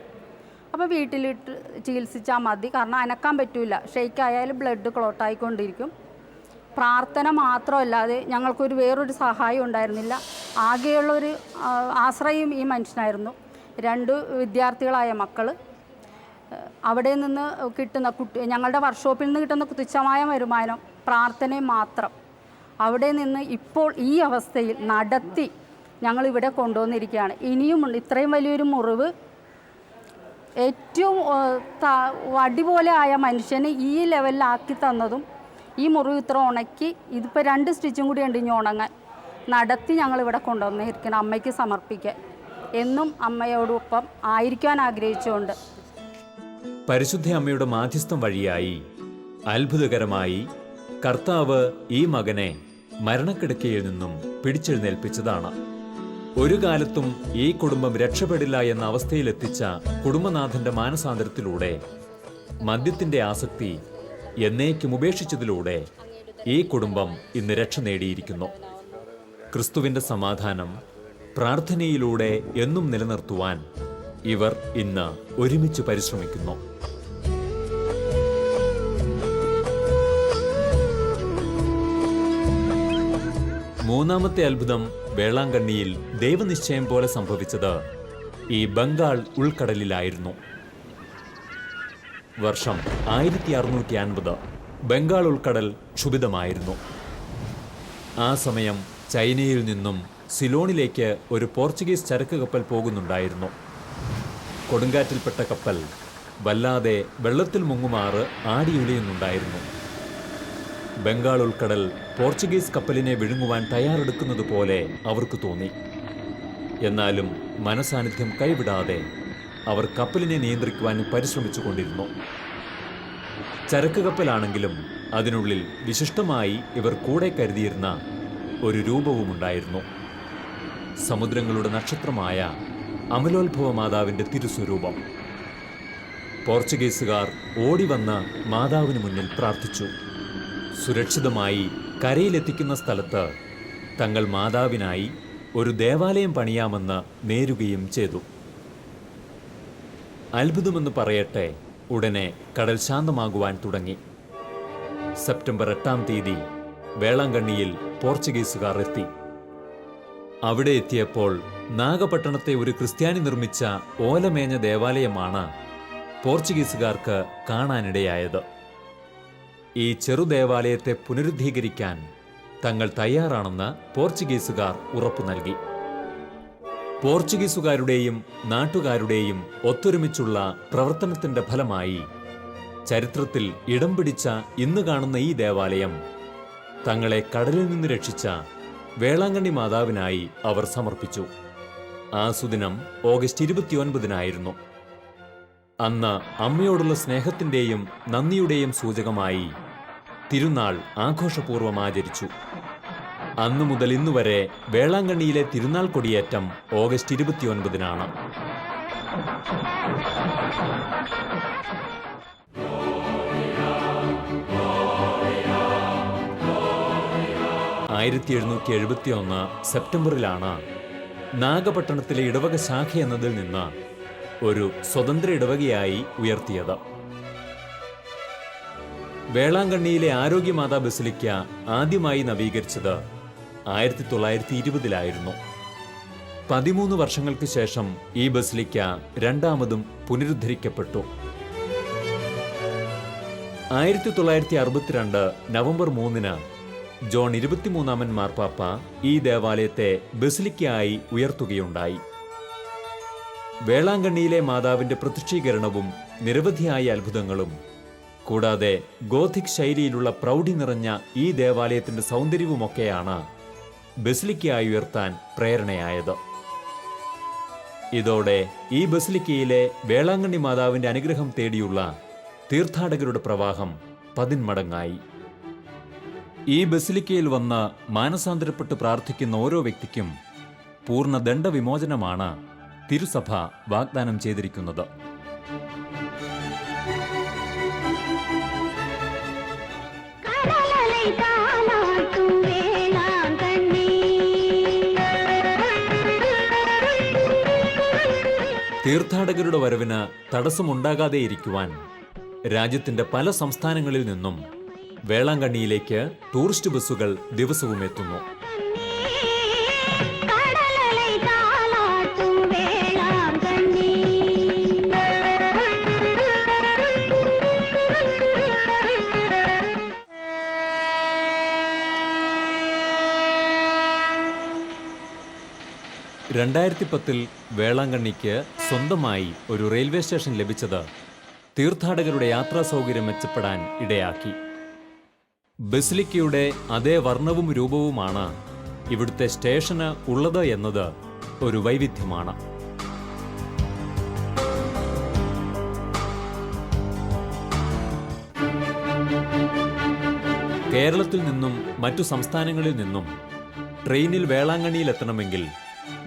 അപ്പോൾ വീട്ടിലിട്ട് ചികിത്സിച്ചാൽ മതി, കാരണം അനക്കാൻ പറ്റില്ല, ഷെയ്ക്കായാലും ബ്ലഡ് ക്ലോട്ടായിക്കൊണ്ടിരിക്കും. പ്രാർത്ഥന മാത്രമല്ലാതെ ഞങ്ങൾക്കൊരു വേറൊരു സഹായം ഉണ്ടായിരുന്നില്ല. ആകെയുള്ളൊരു ആശ്രയം ഈ മനുഷ്യനായിരുന്നു. 2 വിദ്യാർത്ഥികളായ മക്കൾ. അവിടെ നിന്ന് കിട്ടുന്ന ഞങ്ങളുടെ വർക്ക്ഷോപ്പിൽ നിന്ന് കിട്ടുന്ന തുച്ഛമായ വരുമാനം പ്രാർത്ഥനയും മാത്രം. അവിടെ നിന്ന് ഇപ്പോൾ ഈ അവസ്ഥയിൽ നടത്തി ഞങ്ങളിവിടെ കൊണ്ടുവന്നിരിക്കുകയാണ്. ഇനിയുമുണ്ട് ഇത്രയും വലിയൊരു മുറിവ്. ഏറ്റവും വടി പോലെ ആയ മനുഷ്യന് ഈ ലെവലിലാക്കി തന്നതും ഈ മുറിവ് ഇത്ര ഉണക്കി ഇതിപ്പോൾ 2 സ്റ്റിച്ചും കൂടി ഉണ്ട് ഇനി ഉണങ്ങാൻ നടത്തി ഞങ്ങളിവിടെ കൊണ്ടുവന്നിരിക്കണം അമ്മയ്ക്ക് സമർപ്പിക്കാൻ. എന്നും അമ്മയോടൊപ്പം ആയിരിക്കാൻ ആഗ്രഹിച്ചുകൊണ്ട് പരിശുദ്ധ അമ്മയുടെ മാധ്യസ്ഥം വഴിയായി അത്ഭുതകരമായി കർത്താവ് ഈ മകനെ മരണക്കിടക്കയിൽ നിന്നും പിടിച്ചെഴുന്നേൽപ്പിച്ചതാണ്. ഒരു കാലത്തും ഈ കുടുംബം രക്ഷപ്പെടില്ല എന്ന അവസ്ഥയിലെത്തിച്ച കുടുംബനാഥന്റെ മാനസാന്തരത്തിലൂടെ മദ്യത്തിന്റെ ആസക്തി എന്നേക്കും ഉപേക്ഷിച്ചതിലൂടെ ഈ കുടുംബം ഇന്ന് രക്ഷ നേടിയിരിക്കുന്നു. ക്രിസ്തുവിന്റെ സമാധാനം പ്രാർത്ഥനയിലൂടെ എന്നും നിലനിർത്തുവാൻ ഇവർ ഇന്ന് ഒരുമിച്ച് പരിശ്രമിക്കുന്നു. മൂന്നാമത്തെ അത്ഭുതം വേളാങ്കണ്ണിയിൽ ദൈവനിശ്ചയം പോലെ സംഭവിച്ചത് ഈ ബംഗാൾ ഉൾക്കടലിലായിരുന്നു. വർഷം 1650. ബംഗാൾ ഉൾക്കടൽ ക്ഷുഭിതമായിരുന്നു. ആ സമയം ചൈനയിൽ നിന്നും സിലോണിലേക്ക് ഒരു പോർച്ചുഗീസ് ചരക്ക് കപ്പൽ പോകുന്നുണ്ടായിരുന്നു. കൊടുങ്കാറ്റിൽപ്പെട്ട കപ്പൽ വല്ലാതെ വെള്ളത്തിൽ മുങ്ങുമാറ് ആടിയുലയുന്നുണ്ടായിരുന്നു. ബംഗാൾ ഉൾക്കടൽ പോർച്ചുഗീസ് കപ്പലിനെ വിഴുങ്ങുവാൻ തയ്യാറെടുക്കുന്നത് പോലെ അവർക്ക് തോന്നി. എന്നാലും മനസാന്നിധ്യം കൈവിടാതെ അവർ കപ്പലിനെ നിയന്ത്രിക്കുവാൻ പരിശ്രമിച്ചു കൊണ്ടിരുന്നു. ചരക്ക് കപ്പലാണെങ്കിലും അതിനുള്ളിൽ വിശിഷ്ടമായി ഇവർ കൂടെ കരുതിയിരുന്ന ഒരു രൂപവുമുണ്ടായിരുന്നു. സമുദ്രങ്ങളുടെ നക്ഷത്രമായ അമലോത്ഭവ മാതാവിൻ്റെ തിരുസ്വരൂപം. പോർച്ചുഗീസുകാർ ഓടിവന്ന് മാതാവിന് മുന്നിൽ പ്രാർത്ഥിച്ചു. സുരക്ഷിതമായി കരയിലെത്തിക്കുന്ന സ്ഥലത്ത് തങ്ങൾ മാതാവിനായി ഒരു ദേവാലയം പണിയാമെന്ന് നേരുകയും ചെയ്തു. അത്ഭുതമെന്ന് പറയട്ടെ, ഉടനെ കടൽ ശാന്തമാകുവാൻ തുടങ്ങി. സെപ്റ്റംബർ 8-ാം തീയതി വേളാങ്കണ്ണിയിൽ പോർച്ചുഗീസുകാർ എത്തി. അവിടെ എത്തിയപ്പോൾ നാഗപട്ടണത്തെ ഒരു ക്രിസ്ത്യാനി നിർമ്മിച്ച ഓലമേഞ്ഞ ദേവാലയമാണ് പോർച്ചുഗീസുകാർക്ക് കാണാനിടയായത്. ഈ ചെറു ദേവാലയത്തെ പുനരുദ്ധീകരിക്കാൻ തങ്ങൾ തയ്യാറാണെന്ന് പോർച്ചുഗീസുകാർ ഉറപ്പു നൽകി. പോർച്ചുഗീസുകാരുടെയും നാട്ടുകാരുടെയും ഒത്തൊരുമിച്ചുള്ള പ്രവർത്തനത്തിന്റെ ഫലമായി ചരിത്രത്തിൽ ഇടം പിടിച്ച ഇന്ന് കാണുന്ന ഈ ദേവാലയം തങ്ങളെ കടലിൽ നിന്ന് രക്ഷിച്ച വേളാങ്കണ്ണി മാതാവിനായി അവർ സമർപ്പിച്ചു. ആ സുദിനം ഓഗസ്റ്റ് 29-നായിരുന്നു. അന്ന് അമ്മയോടുള്ള സ്നേഹത്തിൻ്റെയും നന്ദിയുടെയും സൂചകമായി തിരുനാൾ ആഘോഷപൂർവ്വം ആചരിച്ചു. അന്നു മുതൽ ഇന്നുവരെ വേളാങ്കണ്ണിയിലെ തിരുനാൾ കൊടിയേറ്റം ഓഗസ്റ്റ് 29-നാണ്. സെപ്റ്റംബറിലാണ് നാഗപട്ടണത്തിലെ ഇടവക ശാഖ എന്നതിൽ നിന്ന് ഒരു സ്വതന്ത്ര ഇടവകയായി ഉയർത്തിയത്. വേളാങ്കണ്ണിയിലെ ആരോഗ്യമാതാ ബസിലിക്ക ആദ്യമായി നവീകരിച്ചത് 1920-ലായിരുന്നു. 13 വർഷങ്ങൾക്ക് ശേഷം ഈ ബസിലിക്ക രണ്ടാമതും പുനരുദ്ധരിക്കപ്പെട്ടു. 1962 നവംബർ 3-ന് ജോൺ 23-ാമൻ മാർപ്പാപ്പ ഈ ദേവാലയത്തെ ബസിലിക്കയായി ഉയർത്തുകയുണ്ടായി. വേളാങ്കണ്ണിയിലെ മാതാവിന്റെ പ്രത്യക്ഷീകരണവും നിരവധിയായ അത്ഭുതങ്ങളും കൂടാതെ ഗോഥിക് ശൈലിയിലുള്ള പ്രൗഢി നിറഞ്ഞ ഈ ദേവാലയത്തിന്റെ സൗന്ദര്യവുമൊക്കെയാണ് ബസിലിക്കയായി ഉയർത്താൻ പ്രേരണയായത്. ഇതോടെ ഈ ബസിലിക്കയിലെ വേളാങ്കണ്ണി മാതാവിന്റെ അനുഗ്രഹം തേടിയുള്ള തീർത്ഥാടകരുടെ പ്രവാഹം 10 മടങ്ങായി. ഈ ബസിലിക്കയിൽ വന്ന് മാനസാന്തരപ്പെട്ട് പ്രാർത്ഥിക്കുന്ന ഓരോ വ്യക്തിക്കും പൂർണ്ണ ദണ്ഡവിമോചനമാണ് തിരുസഭ വാഗ്ദാനം ചെയ്തിരിക്കുന്നത്. തീർത്ഥാടകരുടെ വരവിന് തടസ്സമുണ്ടാകാതെയിരിക്കുവാൻ രാജ്യത്തിന്റെ പല സംസ്ഥാനങ്ങളിൽ നിന്നും വേളാങ്കണ്ണിയിലേക്ക് ടൂറിസ്റ്റ് ബസ്സുകൾ ദിവസവും എത്തുന്നു. രണ്ടായിരത്തി വേളാങ്കണ്ണിക്ക് സ്വന്തമായി ഒരു റെയിൽവേ സ്റ്റേഷൻ ലഭിച്ചത് തീർത്ഥാടകരുടെ യാത്രാ സൗകര്യം മെച്ചപ്പെടാൻ ഇടയാക്കി. ബസിലിക്കയുടെ അതേ വർണ്ണവും രൂപവുമാണ് ഇവിടുത്തെ സ്റ്റേഷന് ഉള്ളത് എന്നത് ഒരു വൈവിധ്യമാണ്. കേരളത്തിൽ നിന്നും മറ്റു സംസ്ഥാനങ്ങളിൽ നിന്നും ട്രെയിനിൽ വേളാങ്കണ്ണിയിൽ എത്തണമെങ്കിൽ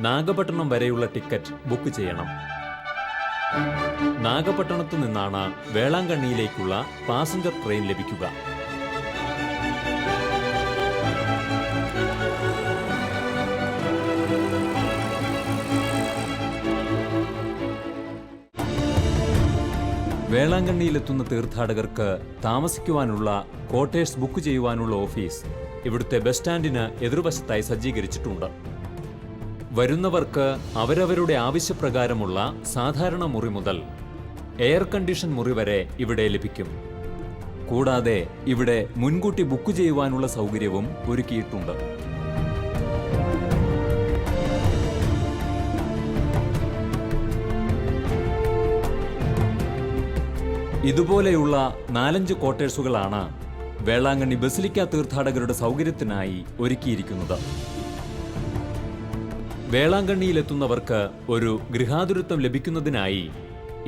നാഗപട്ടണം വരെയുള്ള ടിക്കറ്റ് ബുക്ക് ചെയ്യണം. നാഗപട്ടണത്തു നിന്നാണ് വേളാങ്കണ്ണിയിലേക്കുള്ള പാസഞ്ചർ ട്രെയിൻ ലഭിക്കുക. വേളാങ്കണ്ണിയിലെത്തുന്ന തീർത്ഥാടകർക്ക് താമസിക്കുവാനുള്ള ക്വാർട്ടേഴ്സ് ബുക്ക് ചെയ്യുവാനുള്ള ഓഫീസ് ഇവിടുത്തെ ബസ് സ്റ്റാൻഡിന് എതിർവശത്തായി സജ്ജീകരിച്ചിട്ടുണ്ട്. വരുന്നവർക്ക് അവരവരുടെ ആവശ്യപ്രകാരമുള്ള സാധാരണ മുറി മുതൽ എയർ കണ്ടീഷൻ മുറി വരെ ഇവിടെ ലഭിക്കും. കൂടാതെ ഇവിടെ മുൻകൂട്ടി ബുക്ക് ചെയ്യുവാനുള്ള സൗകര്യവും ഒരുക്കിയിട്ടുണ്ട്. ഇതുപോലെയുള്ള 4-5 ക്വാർട്ടേഴ്സുകളാണ് വേളാങ്കണ്ണി ബസിലിക്ക തീർത്ഥാടകരുടെ സൗകര്യത്തിനായി ഒരുക്കിയിരിക്കുന്നത്. വേളാങ്കണ്ണിയിലെത്തുന്നവർക്ക് ഒരു ഗൃഹാതുരത്വം ലഭിക്കുന്നതിനായി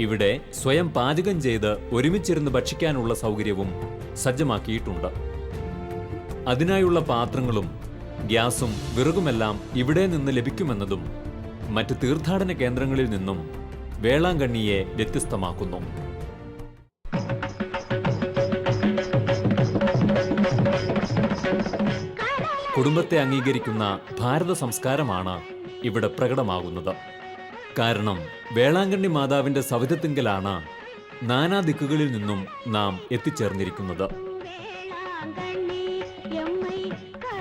ഇവിടെ സ്വയം പാചകം ചെയ്ത് ഒരുമിച്ചിരുന്ന് ഭക്ഷിക്കാനുള്ള സൗകര്യവും സജ്ജമാക്കിയിട്ടുണ്ട്. അതിനായുള്ള പാത്രങ്ങളും ഗ്യാസും വിറകുമെല്ലാം ഇവിടെ നിന്ന് ലഭിക്കുമെന്നതും മറ്റ് തീർത്ഥാടന കേന്ദ്രങ്ങളിൽ നിന്നും വേളാങ്കണ്ണിയെ വ്യത്യസ്തമാക്കുന്നു. കുടുംബത്തെ അംഗീകരിക്കുന്ന ഭാരത സംസ്കാരമാണ് ഇവിടെ പ്രകടമാകുന്നത്. കാരണം വേളാങ്കണ്ണി മാതാവിന്റെ സവിധത്തിങ്കലാണ് നാനാ ദിക്കുകളിൽ നിന്നും നാം എത്തിച്ചേർന്നിരിക്കുന്നത്.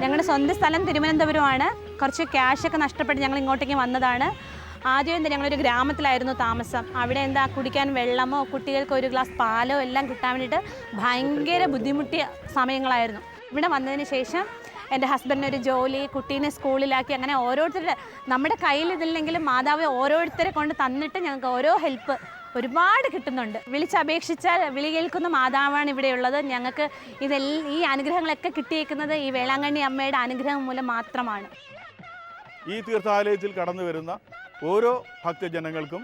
ഞങ്ങളുടെ സ്വന്തം സ്ഥലം തിരുവനന്തപുരമാണ്. കുറച്ച് ക്യാഷൊക്കെ നഷ്ടപ്പെട്ട് ഞങ്ങൾ ഇങ്ങോട്ടേക്ക് വന്നതാണ്. ആദ്യം ഞങ്ങളൊരു ഗ്രാമത്തിലായിരുന്നു താമസം. അവിടെ കുടിക്കാൻ വെള്ളമോ കുട്ടികൾക്ക് ഒരു ഗ്ലാസ് പാലോ എല്ലാം കിട്ടാൻ വേണ്ടിയിട്ട് ഭയങ്കര ബുദ്ധിമുട്ടിയ സമയങ്ങളായിരുന്നു. ഇവിടെ വന്നതിന് ശേഷം എൻ്റെ ഹസ്ബൻഡിനൊരു ജോലി, കുട്ടീനെ സ്കൂളിലാക്കി, അങ്ങനെ ഓരോരുത്തരുടെ നമ്മുടെ കയ്യിൽ ഇതില്ലെങ്കിലും മാതാവ് ഓരോരുത്തരെ കൊണ്ട് തന്നിട്ട് ഞങ്ങൾക്ക് ഓരോ ഹെൽപ്പ് ഒരുപാട് കിട്ടുന്നുണ്ട്. വിളിച്ചപേക്ഷിച്ചാൽ വിളി കേൾക്കുന്ന മാതാവാണ് ഇവിടെയുള്ളത്. ഞങ്ങൾക്ക് ഈ അനുഗ്രഹങ്ങളൊക്കെ കിട്ടിയേക്കുന്നത് ഈ വേളാങ്കണ്ണി അമ്മയുടെ അനുഗ്രഹം മൂലം മാത്രമാണ്. ഈ തീർത്ഥാലയത്തിൽ കടന്നു വരുന്ന ഓരോ ഭക്തജനങ്ങൾക്കും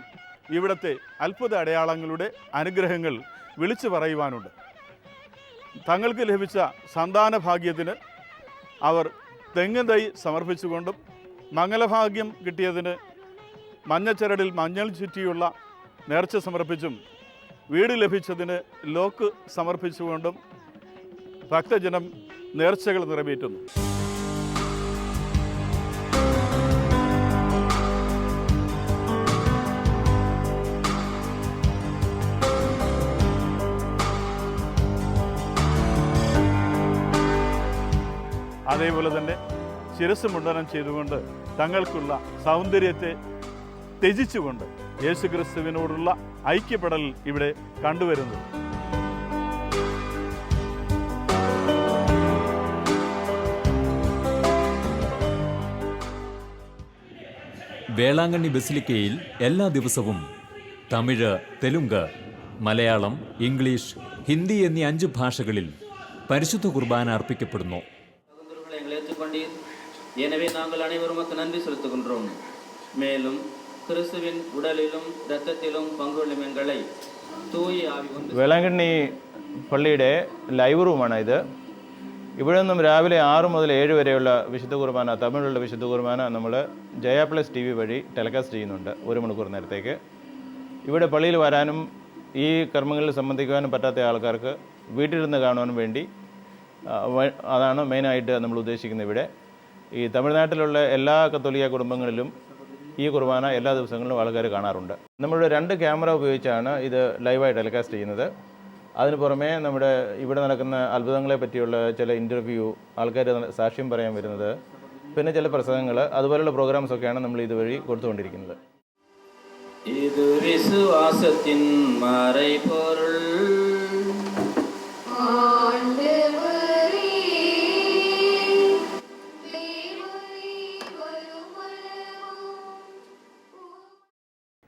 ഇവിടുത്തെ അത്ഭുത അടയാളങ്ങളുടെ അനുഗ്രഹങ്ങൾ വിളിച്ചു പറയുവാനുണ്ട്. തങ്ങൾക്ക് ലഭിച്ച സന്താന ഭാഗ്യത്തിന് അവർ തെങ്ങ് തൈ സമർപ്പിച്ചുകൊണ്ടും, മംഗലഭാഗ്യം കിട്ടിയതിന് മഞ്ഞച്ചരടിൽ മഞ്ഞൾ ചുറ്റിയുള്ള നേർച്ച സമർപ്പിച്ചും, വീട് ലഭിച്ചതിന് ലോക്ക് സമർപ്പിച്ചുകൊണ്ടും ഭക്തജനം നേർച്ചകൾ നിറവേറ്റുന്നു. അതേപോലെ തന്നെ ശിരസ് മുണ്ഡനം ചെയ്തുകൊണ്ട് തങ്ങൾക്കുള്ള സൗന്ദര്യത്തെ ത്യജിച്ചുകൊണ്ട് യേശുക്രിസ്തുവിനോടുള്ള ഐക്യപ്പെടൽ ഇവിടെ കണ്ടുവരുന്നത്. വേളാങ്കണ്ണി ബസിലിക്കയിൽ എല്ലാ ദിവസവും തമിഴ്, തെലുങ്ക്, മലയാളം, ഇംഗ്ലീഷ്, ഹിന്ദി എന്നീ 5 ഭാഷകളിൽ പരിശുദ്ധ കുർബാന അർപ്പിക്കപ്പെടുന്നു. எனவே நாங்கள் அனைவரும் நன்றி செலுத்துகின்றோம். மேலும் கிறிஸ்துவின் உடலிலும் இரத்தத்திலும் பங்குകൊള്ളും எங்களை തൂയ ആവി കൊണ്ട്. വേളാങ്കണ്ണി പള്ളിയുടെ ലൈവ് റൂമാണ് ഇത്. ഇവിടെ നിന്നും രാവിലെ 6 മുതൽ 7 വരെയുള്ള വിശുദ്ധ കുർബാന, തമിഴിലുള്ള വിശുദ്ധ കുർബാന നമ്മൾ ജയ പ്ലസ് TV വഴി ടെലികാസ്റ്റ് ചെയ്യുന്നുണ്ട് 1 മണിക്കൂർ നേരത്തേക്ക്. ഇവിടെ പള്ളിയിൽ വരാനും ഈ കർമ്മങ്ങളിൽ സംബന്ധിക്കുവാനും പറ്റാത്ത ആൾക്കാർക്ക് വീട്ടിലിരുന്ന് കാണുവാനും വേണ്ടി അതാണ് മെയിനായിട്ട് നമ്മൾ ഉദ്ദേശിക്കുന്നത്. ഇവിടെ ഈ തമിഴ്നാട്ടിലുള്ള എല്ലാ കത്തോലിക്ക കുടുംബങ്ങളിലും ഈ കുർബാന എല്ലാ ദിവസങ്ങളിലും ആൾക്കാർ കാണാറുണ്ട്. നമ്മുടെ 2 ക്യാമറ ഉപയോഗിച്ചാണ് ഇത് ലൈവായി ടെലികാസ്റ്റ് ചെയ്യുന്നത്. അതിന് പുറമെ നമ്മുടെ ഇവിടെ നടക്കുന്ന അത്ഭുതങ്ങളെ പറ്റിയുള്ള ചില ഇൻ്റർവ്യൂ, ആൾക്കാർ സാക്ഷ്യം പറയാൻ വരുന്നത്, പിന്നെ ചില പ്രസംഗങ്ങൾ, അതുപോലുള്ള പ്രോഗ്രാംസൊക്കെയാണ് നമ്മൾ ഇതുവഴി കൊടുത്തുകൊണ്ടിരിക്കുന്നത്. ഇത് വിശ്വാസത്തിൻ മറൈപൊരുൾ.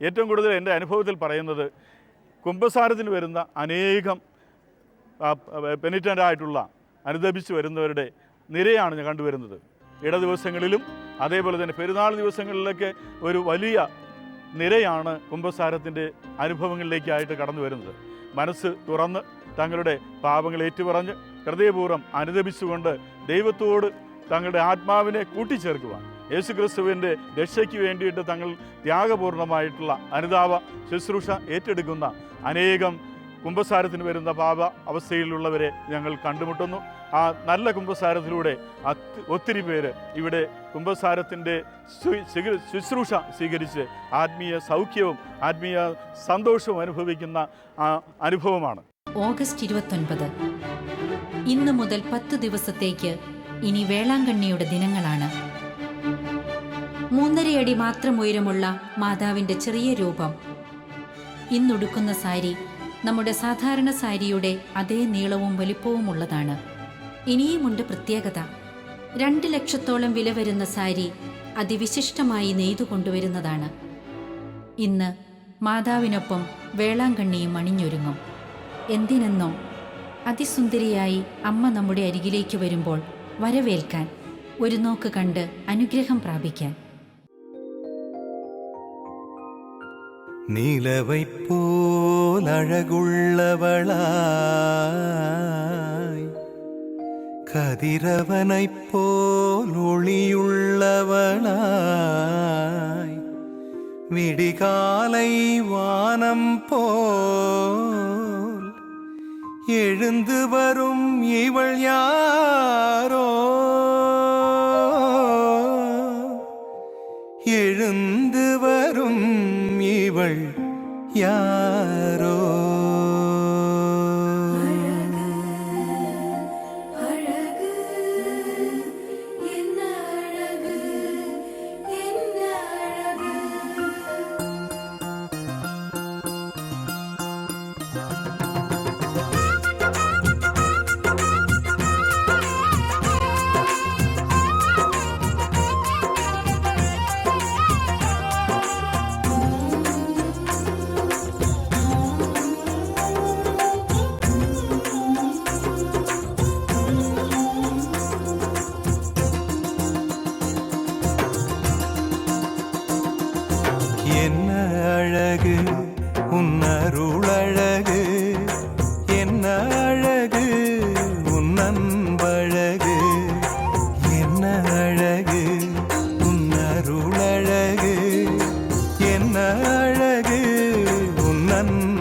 ഏറ്റവും കൂടുതൽ എൻ്റെ അനുഭവത്തിൽ പറയുന്നത് കുമ്പസാരത്തിന് വരുന്ന അനേകം പെനിറ്റൻ്റായിട്ടുള്ള അനുദപിച്ച് വരുന്നവരുടെ നിരയാണ് ഞാൻ കണ്ടുവരുന്നത്. ദിവസങ്ങളിലും അതേപോലെ തന്നെ പെരുന്നാൾ ദിവസങ്ങളിലൊക്കെ ഒരു വലിയ നിരയാണ് കുമ്പസാരത്തിൻ്റെ അനുഭവങ്ങളിലേക്കായിട്ട് കടന്നു വരുന്നത്. മനസ്സ് തുറന്ന് തങ്ങളുടെ പാപങ്ങൾ ഏറ്റുപറഞ്ഞ് ഹൃദയപൂർവ്വം അനുദപിച്ചുകൊണ്ട് ദൈവത്തോട് തങ്ങളുടെ ആത്മാവിനെ കൂട്ടിച്ചേർക്കുവാൻ, യേശുക്രിസ്തുവിൻ്റെ രക്ഷയ്ക്ക് വേണ്ടിയിട്ട് തങ്ങൾ ത്യാഗപൂർണമായിട്ടുള്ള അനുതാപ ശുശ്രൂഷ ഏറ്റെടുക്കുന്ന അനേകം കുമ്പസാരത്തിന് വരുന്ന പാപ അവസ്ഥയിലുള്ളവരെ ഞങ്ങൾ കണ്ടുമുട്ടുന്നു. ആ നല്ല കുമ്പസാരത്തിലൂടെ ഒത്തിരി പേര് ഇവിടെ കുമ്പസാരത്തിൻ്റെ ശുശ്രൂഷ സ്വീകരിച്ച് ആത്മീയ സൗഖ്യവും ആത്മീയ സന്തോഷവും അനുഭവിക്കുന്ന അനുഭവമാണ്. ഓഗസ്റ്റ് 29 ഇന്നു മുതൽ 10 ദിവസത്തേക്ക് ഇനി വേളാങ്കണ്ണിയുടെ ദിനങ്ങളാണ്. 3.5 അടി മാത്രം ഉയരമുള്ള മാതാവിൻ്റെ ചെറിയ രൂപം, ഇന്നുടുക്കുന്ന സാരി നമ്മുടെ സാധാരണ സാരിയുടെ അതേ നീളവും വലിപ്പവും ഉള്ളതാണ്. ഇനിയുമുണ്ട് പ്രത്യേകത. 2 ലക്ഷത്തോളം വില വരുന്ന സാരി അതിവിശിഷ്ടമായി നെയ്തു കൊണ്ടുവരുന്നതാണ്. ഇന്ന് മാതാവിനൊപ്പം വേളാങ്കണ്ണിയും അണിഞ്ഞൊരുങ്ങും. എന്തിനെന്നോ, അതിസുന്ദരിയായി അമ്മ നമ്മുടെ അരികിലേക്ക് വരുമ്പോൾ വരവേൽക്കാൻ, ഒരു നോക്ക് കണ്ട് അനുഗ്രഹം പ്രാപിക്കാൻ. நிலவைப் போல் அழகுள்ளவளாய், கதிரவனைப் போல் ஒளியுள்ளவளாய், விடிகாலை வானம் போல் எழுந்து வரும் இவள் யாரோ, எழுந்து வரும் இவள் யாரோ. என்ன அழகு உன் அருளழகு, என்ன அழகு உன் அன்பழகு, என்ன அழகு உன் அருளழகு, என்ன அழகு உன் அன்பழகு.